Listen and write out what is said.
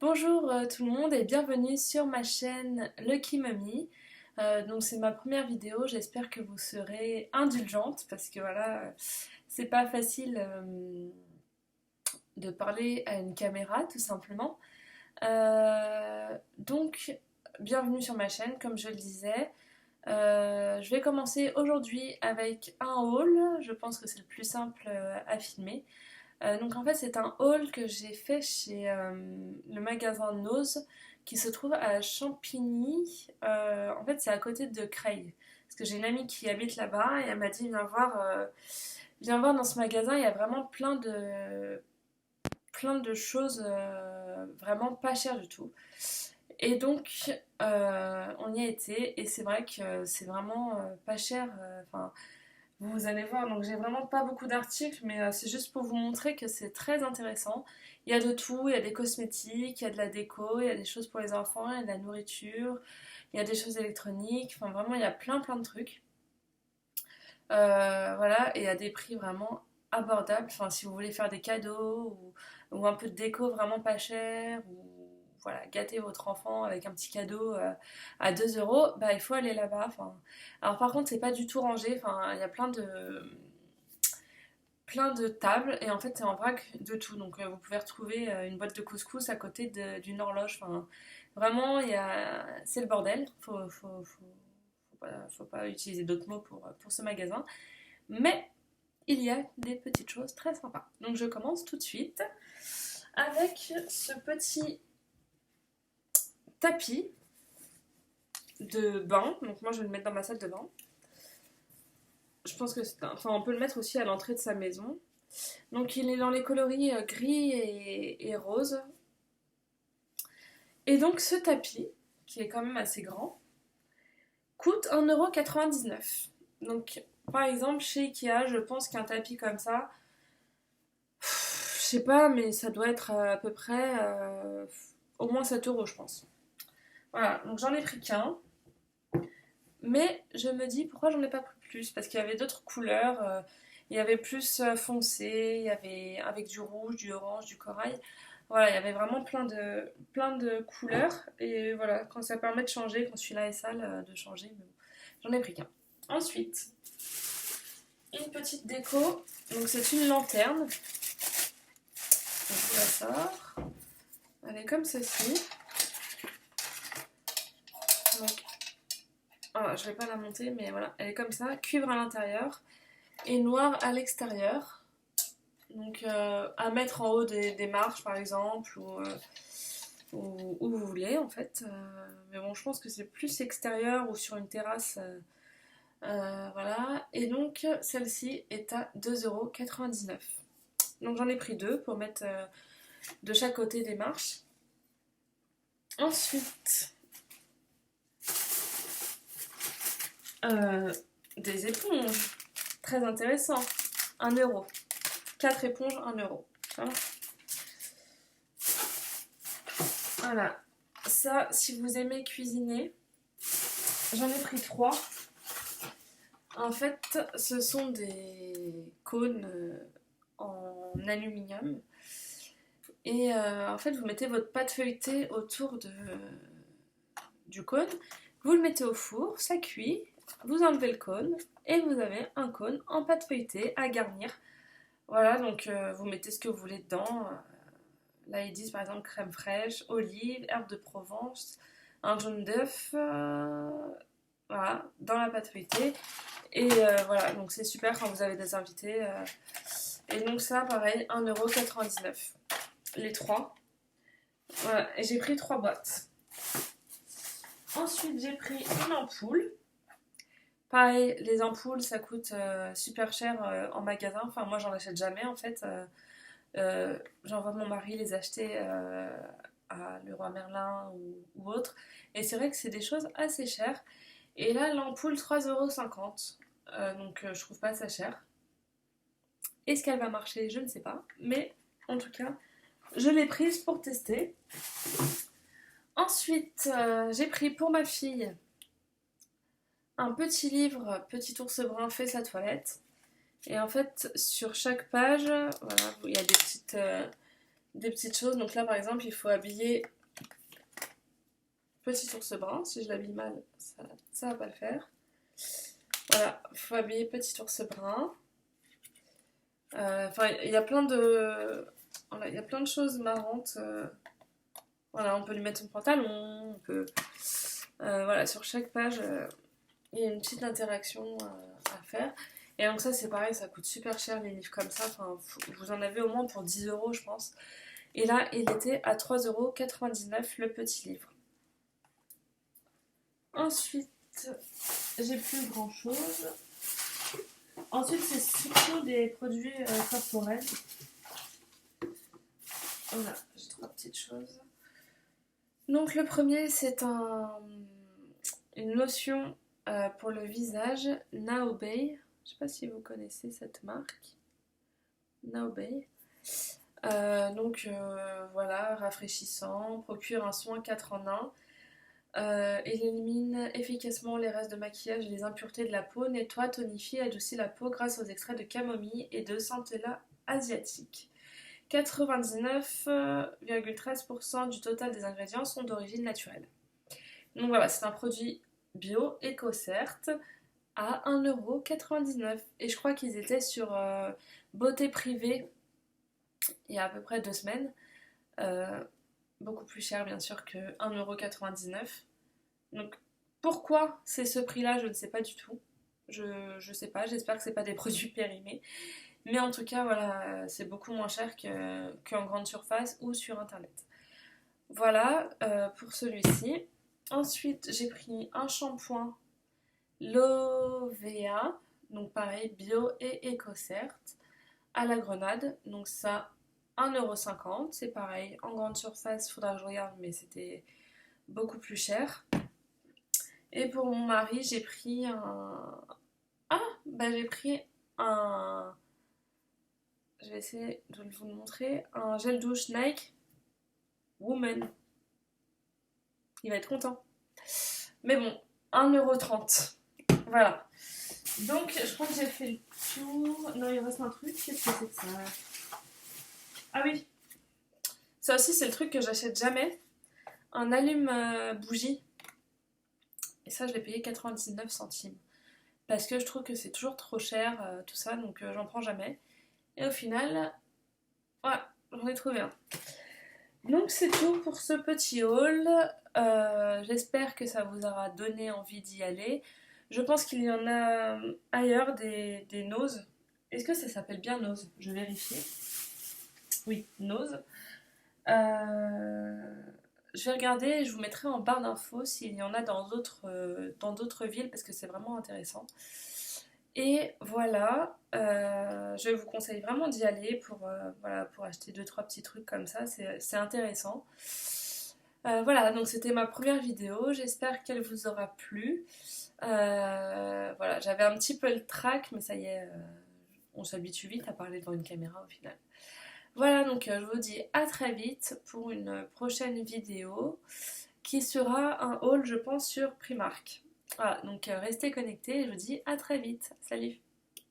Bonjour tout le monde et bienvenue sur ma chaîne Lucky Mummy. Donc c'est ma première vidéo, j'espère que vous serez indulgente parce que voilà, c'est pas facile de parler à une caméra tout simplement. Donc bienvenue sur ma chaîne comme je le disais. Je vais commencer aujourd'hui avec un haul, je pense que c'est le plus simple à filmer. Donc en fait c'est un haul que j'ai fait chez le magasin Nose qui se trouve à Champigny. En fait c'est à côté de Creil. Parce que j'ai une amie qui habite là-bas et elle m'a dit viens voir dans ce magasin, il y a vraiment plein de choses vraiment pas chères du tout. Et donc on y a été et c'est vrai que c'est vraiment pas cher. Enfin, vous allez voir, donc j'ai vraiment pas beaucoup d'articles, mais c'est juste pour vous montrer que c'est très intéressant. Il y a de tout, il y a des cosmétiques, il y a de la déco, il y a des choses pour les enfants, il y a de la nourriture, il y a des choses électroniques, enfin vraiment il y a plein de trucs. Voilà, et à des prix vraiment abordables. Enfin, si vous voulez faire des cadeaux ou un peu de déco vraiment pas cher, ou voilà, gâter votre enfant avec un petit cadeau à 2 euros, bah il faut aller là-bas. Enfin, alors par contre, c'est pas du tout rangé. Enfin, il y a plein de tables et en fait c'est en vrac de tout. Donc vous pouvez retrouver une boîte de couscous à côté d'une horloge. Enfin, vraiment, c'est le bordel. Faut pas utiliser d'autres mots pour ce magasin. Mais il y a des petites choses très sympas. Donc je commence tout de suite avec ce petit tapis de bain. Donc moi je vais le mettre dans ma salle de bain. Je pense que enfin on peut le mettre aussi à l'entrée de sa maison. Donc il est dans les coloris gris et rose. Et donc ce tapis, qui est quand même assez grand, coûte 1,99 €. Donc par exemple chez Ikea, je pense qu'un tapis comme ça, je sais pas, mais ça doit être à peu près au moins 7 euros, je pense. Voilà, donc j'en ai pris qu'un. Mais je me dis pourquoi j'en ai pas pris plus. Parce qu'il y avait d'autres couleurs. Il y avait plus foncé, il y avait avec du rouge, du orange, du corail. Voilà, il y avait vraiment plein de couleurs. Et voilà, quand ça permet de changer, quand celui-là est sale, de changer. Mais bon, j'en ai pris qu'un. Ensuite, une petite déco. Donc c'est une lanterne. Donc je la sors. Elle est comme ceci. Donc, voilà, je vais pas la monter, mais voilà, elle est comme ça, cuivre à l'intérieur et noir à l'extérieur. Donc à mettre en haut des marches par exemple, ou où vous voulez en fait. Mais bon, je pense que c'est plus extérieur ou sur une terrasse. Voilà. Et donc celle-ci est à 2,99 €. Donc j'en ai pris deux pour mettre de chaque côté des marches. Ensuite, des éponges. Très intéressant. 1 €. 4 éponges, 1 €. Voilà. Voilà. Ça, si vous aimez cuisiner, j'en ai pris 3. En fait, ce sont des cônes en aluminium. Et en fait, vous mettez votre pâte feuilletée autour du cône. Vous le mettez au four, ça cuit. Vous enlevez le cône et vous avez un cône en pâte feuilletée à garnir. Voilà, donc vous mettez ce que vous voulez dedans. Là, ils disent par exemple crème fraîche, olive, herbe de Provence, un jaune d'œuf, voilà, dans la pâte feuilletée. Et voilà, donc c'est super quand vous avez des invités. Et donc ça, pareil, 1,99 €. Les trois. Voilà, et j'ai pris 3 boîtes. Ensuite, j'ai pris une ampoule. Pareil, les ampoules, ça coûte super cher en magasin. Enfin, moi, j'en achète jamais en fait. J'envoie mon mari les acheter à Leroy Merlin ou autre. Et c'est vrai que c'est des choses assez chères. Et là, l'ampoule, 3,50 €. Donc, je trouve pas ça cher. Est-ce qu'elle va marcher? Je ne sais pas. Mais en tout cas, je l'ai prise pour tester. Ensuite, j'ai pris pour ma fille un petit livre, Petit ours brun fait sa toilette. Et en fait, sur chaque page, voilà, il y a des petites choses. Donc là, par exemple, il faut habiller petit ours brun. Si je l'habille mal, ça va pas le faire. Voilà, il faut habiller petit ours brun. Enfin, il y a plein de... Voilà, il y a plein de choses marrantes. Voilà, on peut lui mettre son pantalon, on peut... voilà, sur chaque page, il y a une petite interaction à faire. Et donc ça, c'est pareil, ça coûte super cher les livres comme ça. Enfin, vous en avez au moins pour 10 euros, je pense. Et là, il était à 3,99 € le petit livre. Ensuite, j'ai plus grand chose. Ensuite, c'est surtout des produits corporels. Voilà, j'ai 3 petites choses. Donc le premier, c'est une lotion pour le visage, Naobei. Je ne sais pas si vous connaissez cette marque. Naobei. Voilà, rafraîchissant, procure un soin 4 en 1. Il élimine efficacement les restes de maquillage et les impuretés de la peau, nettoie, tonifie et adoucit la peau grâce aux extraits de camomille et de centella asiatique. 99,13% du total des ingrédients sont d'origine naturelle. Donc voilà, c'est un produit bio, éco certes, à 1,99 €. Et je crois qu'ils étaient sur Beauté Privée il y a à peu près 2 semaines. Beaucoup plus cher bien sûr que 1,99 €. Donc pourquoi c'est ce prix-là, je ne sais pas du tout. Je sais pas, j'espère que c'est pas des produits périmés. Mais en tout cas, voilà, c'est beaucoup moins cher qu'en grande surface ou sur internet. Voilà pour celui-ci. Ensuite, j'ai pris un shampoing Lovea, donc pareil, bio et éco-cert, à la grenade. Donc ça, 1,50 €. C'est pareil, en grande surface, il faudra que je regarde, mais c'était beaucoup plus cher. Et pour mon mari, j'ai pris un... Ah, bah j'ai pris un... Je vais essayer de vous le montrer. Un gel douche Nike Woman. Il va être content. Mais bon, 1,30 €. Voilà. Donc, je crois que j'ai fait le tour. Non, il reste un truc. Qu'est-ce que c'est que ça? Ah oui. Ça aussi, c'est le truc que j'achète jamais. Un allume-bougie. Et ça, je l'ai payé 99 centimes. Parce que je trouve que c'est toujours trop cher, tout ça. Donc, j'en prends jamais. Et au final, voilà, j'en ai trouvé un. Donc c'est tout pour ce petit haul. J'espère que ça vous aura donné envie d'y aller. Je pense qu'il y en a ailleurs des noses. Est-ce que ça s'appelle bien nose? Je vérifie. Oui, nose. Je vais regarder et je vous mettrai en barre d'infos s'il y en a dans d'autres villes parce que c'est vraiment intéressant. Et voilà, je vous conseille vraiment d'y aller voilà, pour acheter 2-3 petits trucs comme ça, c'est intéressant. Voilà, donc c'était ma première vidéo, j'espère qu'elle vous aura plu. Voilà, j'avais un petit peu le trac, mais ça y est, on s'habitue vite à parler devant une caméra au final. Voilà, donc je vous dis à très vite pour une prochaine vidéo qui sera un haul, je pense, sur Primark. Voilà, donc restez connectés et je vous dis à très vite. Salut!